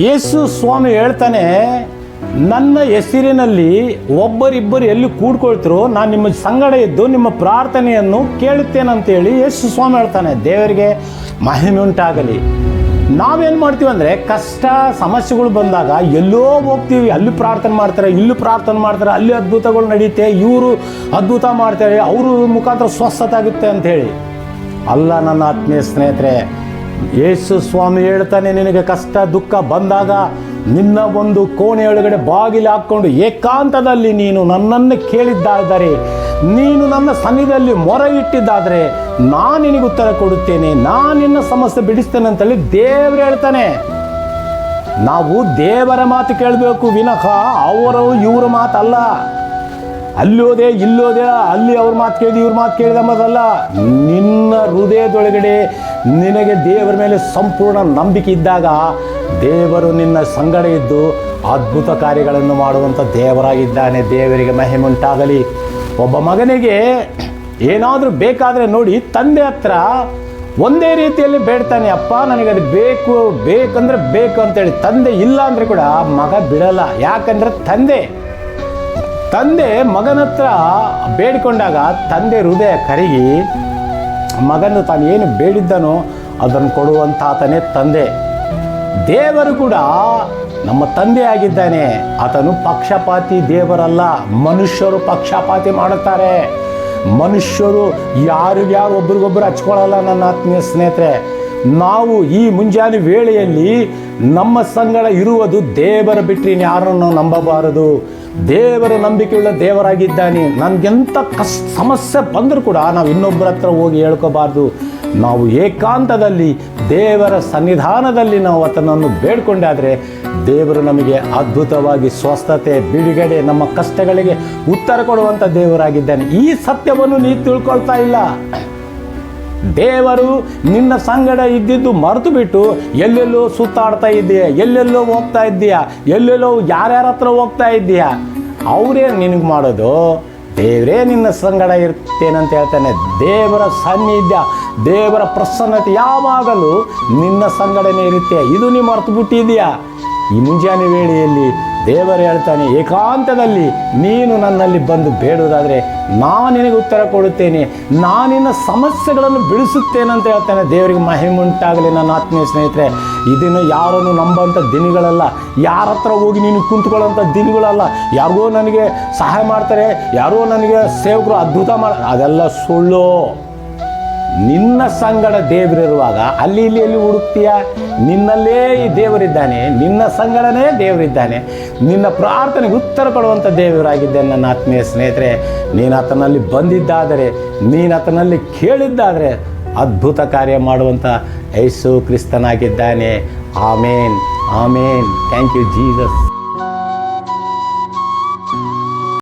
ಯೇಸು ಸ್ವಾಮಿ ಹೇಳ್ತಾನೆ, ನನ್ನ ಹೆಸರಿನಲ್ಲಿ ಒಬ್ಬರಿಬ್ಬರು ಎಲ್ಲಿ ಕೂಡ್ಕೊಳ್ತಿರೋ ನಾನು ನಿಮ್ಮ ಸಂಗಡ ಇದ್ದು ನಿಮ್ಮ ಪ್ರಾರ್ಥನೆಯನ್ನು ಕೇಳುತ್ತೇನಂತೇಳಿ ಯೇಸು ಸ್ವಾಮಿ ಹೇಳ್ತಾನೆ. ದೇವರಿಗೆ ಮಹಿಮೆ ಉಂಟಾಗಲಿ. ನಾವೇನು ಮಾಡ್ತೀವಿ ಅಂದರೆ, ಕಷ್ಟ ಸಮಸ್ಯೆಗಳು ಬಂದಾಗ ಎಲ್ಲೋ ಹೋಗ್ತೀವಿ, ಅಲ್ಲಿ ಪ್ರಾರ್ಥನೆ ಮಾಡ್ತಾರೆ, ಇಲ್ಲಿ ಪ್ರಾರ್ಥನೆ ಮಾಡ್ತಾರೆ, ಅಲ್ಲಿ ಅದ್ಭುತಗಳು ನಡೀತೆ, ಇವರು ಅದ್ಭುತ ಮಾಡ್ತಾರೆ, ಅವರು ಮುಖಾಂತರ ಸ್ವಸ್ಥತೆ ಆಗುತ್ತೆ ಅಂಥೇಳಿ. ಅಲ್ಲ ನನ್ನ ಆತ್ಮೀಯ ಸ್ನೇಹಿತರೆ, ಯೇಸು ಸ್ವಾಮಿ ಹೇಳ್ತಾನೆ, ನಿನಗೆ ಕಷ್ಟ ದುಃಖ ಬಂದಾಗ ನಿನ್ನ ಒಂದು ಕೋಣೆಯೊಳಗಡೆ ಬಾಗಿಲು ಹಾಕ್ಕೊಂಡು ಏಕಾಂತದಲ್ಲಿ ನೀನು ನನ್ನನ್ನು ಕೇಳಿದ್ದಾದರೆ, ನೀನು ನನ್ನ ಸನ್ನಿಧಿಯಲ್ಲಿ ಮೊರೆ ಇಟ್ಟಿದ್ದಾದರೆ ನಾನು ನಿನಗೆ ಉತ್ತರ ಕೊಡುತ್ತೇನೆ, ನಾನು ನಿನ್ನ ಸಮಸ್ಯೆ ಬಿಡಿಸ್ತೇನೆ ಅಂತೇಳಿ ದೇವರು ಹೇಳ್ತಾನೆ. ನಾವು ದೇವರ ಮಾತು ಕೇಳಬೇಕು ವಿನಃ ಅವರು ಇವ್ರ ಮಾತಲ್ಲ. ಅಲ್ಲೋದೆ ಇಲ್ಲೋದೆ, ಅಲ್ಲಿ ಅವ್ರ ಮಾತು ಕೇಳಿದ ಇವ್ರ ಮಾತು ಕೇಳಿದ ಎಂಬುದಲ್ಲ. ನಿನ್ನ ಹೃದಯದೊಳಗಡೆ ನಿನಗೆ ದೇವರ ಮೇಲೆ ಸಂಪೂರ್ಣ ನಂಬಿಕೆ ಇದ್ದಾಗ ದೇವರು ನಿನ್ನ ಸಂಗಡ ಇದ್ದು ಅದ್ಭುತ ಕಾರ್ಯಗಳನ್ನು ಮಾಡುವಂಥ ದೇವರಾಗಿದ್ದಾನೆ. ದೇವರಿಗೆ ಮಹಿಮೆ ಉಂಟಾಗಲಿ. ಒಬ್ಬ ಮಗನಿಗೆ ಏನಾದರೂ ಬೇಕಾದರೆ ನೋಡಿ, ತಂದೆ ಹತ್ರ ಒಂದೇ ರೀತಿಯಲ್ಲಿ ಬೇಡ್ತಾನೆ, ಅಪ್ಪ ನನಗದು ಬೇಕು, ಬೇಕಂದ್ರೆ ಬೇಕು ಅಂತೇಳಿ. ತಂದೆ ಇಲ್ಲ ಅಂದರೆ ಕೂಡ ಮಗ ಬಿಡಲ್ಲ. ಯಾಕಂದರೆ ತಂದೆ ಮಗನ ಹತ್ರ ಬೇಡಿಕೊಂಡಾಗ ತಂದೆ ಹೃದಯ ಕರಗಿ ಮಗನು ತಾನು ಏನು ಬೇಡಿದ್ದನೋ ಅದನ್ನು ಕೊಡುವಂತಾತನೇ ತಂದೆ. ದೇವರು ಕೂಡ ನಮ್ಮ ತಂದೆ ಆಗಿದ್ದಾನೆ. ಆತನು ಪಕ್ಷಪಾತಿ ದೇವರಲ್ಲ. ಮನುಷ್ಯರು ಪಕ್ಷಪಾತಿ ಮಾಡುತ್ತಾರೆ. ಮನುಷ್ಯರು ಯಾರಿಗ್ಯಾರು ಒಬ್ರಿಗೊಬ್ಬರು ಹಚ್ಕೊಳ್ಳಲ್ಲ. ನನ್ನ ಆತ್ಮೀಯ ಸ್ನೇಹಿತರೆ, ನಾವು ಈ ಮುಂಜಾನೆ ವೇಳೆಯಲ್ಲಿ ನಮ್ಮ ಸಂಗಡ ಇರುವುದು ದೇವರ ಬಿಟ್ಟರೆ ಯಾರನ್ನು ನಂಬಬಾರದು. ದೇವರು ನಂಬಿಕೆಯುಳ್ಳ ದೇವರಾಗಿದ್ದಾನೆ. ನಮಗೆಂಥ ಸಮಸ್ಯೆ ಬಂದರೂ ಕೂಡ ನಾವು ಇನ್ನೊಬ್ಬರ ಹತ್ರ ಹೋಗಿ ಹೇಳ್ಕೋಬಾರ್ದು. ನಾವು ಏಕಾಂತದಲ್ಲಿ ದೇವರ ಸನ್ನಿಧಾನದಲ್ಲಿ ನಾವು ಆತನನ್ನು ಬೇಡ್ಕೊಂಡಾದರೆ ದೇವರು ನಮಗೆ ಅದ್ಭುತವಾಗಿ ಸ್ವಸ್ಥತೆ, ಬಿಡುಗಡೆ, ನಮ್ಮ ಕಷ್ಟಗಳಿಗೆ ಉತ್ತರ ಕೊಡುವಂಥ ದೇವರಾಗಿದ್ದಾನೆ. ಈ ಸತ್ಯವನ್ನು ನೀ ತಿಳ್ಕೊಳ್ತಾ ಇಲ್ಲ. ದೇವರು ನಿನ್ನ ಸಂಗಡ ಇದ್ದಿದ್ದು ಮರೆತು ಬಿಟ್ಟು ಎಲ್ಲೆಲ್ಲೋ ಸುತ್ತಾಡ್ತಾ ಇದ್ದೀಯ, ಎಲ್ಲೆಲ್ಲೋ ಹೋಗ್ತಾ ಇದ್ದೀಯ, ಎಲ್ಲೆಲ್ಲೋ ಯಾರ್ಯಾರ ಹತ್ರ ಹೋಗ್ತಾ ಇದ್ದೀಯ. ಅವರೇ ನಿನಗೆ ಮಾಡೋದು. ದೇವರೇ ನಿನ್ನ ಸಂಗಡ ಇರ್ತೇನಂತ ಹೇಳ್ತಾನೆ. ದೇವರ ಸಾನ್ನಿಧ್ಯ, ದೇವರ ಪ್ರಸನ್ನತೆ ಯಾವಾಗಲೂ ನಿನ್ನ ಸಂಗಡನೇ ಇರುತ್ತೆ. ಇದು ನೀವು ಮರೆತು ಬಿಟ್ಟಿದೆಯಾ? ಈ ಮುಂಜಾನೆ ವೇಳೆಯಲ್ಲಿ ದೇವರು ಹೇಳ್ತಾನೆ, ಏಕಾಂತದಲ್ಲಿ ನೀನು ನನ್ನಲ್ಲಿ ಬಂದು ಬೇಡುವುದಾದರೆ ನಾನು ನಿನಗೆ ಉತ್ತರ ಕೊಡುತ್ತೇನೆ, ನಾನಿನ್ನ ಸಮಸ್ಯೆಗಳನ್ನು ಬಿಡಿಸುತ್ತೇನಂತ ಹೇಳ್ತಾನೆ. ದೇವರಿಗೆ ಮಹಿಮೆ ಉಂಟಾಗಲಿ. ನನ್ನ ಆತ್ಮೀಯ ಸ್ನೇಹಿತರೆ, ಇದನ್ನು ಯಾರನ್ನು ನಂಬೋಂಥ ದಿನಗಳಲ್ಲ. ಯಾರ ಹತ್ರ ಹೋಗಿ ನೀನು ಕುಂತ್ಕೊಳ್ಳೋಂಥ ದಿನಗಳಲ್ಲ. ಯಾರಿಗೋ ನನಗೆ ಸಹಾಯ ಮಾಡ್ತಾರೆ, ಯಾರೋ ನನಗೆ ಸೇವಕರು ಅದ್ಭುತ ಅದೆಲ್ಲ ಸುಳ್ಳು. ನಿನ್ನ ಸಂಗಡ ದೇವರಿರುವಾಗ ಅಲ್ಲಿ ಇಲ್ಲಿ ಎಲ್ಲಿ ಹುಡುಕ್ತೀಯ? ನಿನ್ನಲ್ಲೇ ಈ ದೇವರಿದ್ದಾನೆ, ನಿನ್ನ ಸಂಗಡನೇ ದೇವರಿದ್ದಾನೆ. ನಿನ್ನ ಪ್ರಾರ್ಥನೆಗೆ ಉತ್ತರ ಕೊಡುವಂಥ ದೇವರಾಗಿದ್ದಾನೆ. ನನ್ನ ಆತ್ಮೀಯ ಸ್ನೇಹಿತರೆ, ನೀನು ಆತನಲ್ಲಿ ಬಂದಿದ್ದಾದರೆ, ನೀನು ಆತನಲ್ಲಿ ಕೇಳಿದ್ದಾದರೆ ಅದ್ಭುತ ಕಾರ್ಯ ಮಾಡುವಂಥ ಯೇಸು ಕ್ರಿಸ್ತನಾಗಿದ್ದಾನೆ. Amen, amen. Thank you Jesus.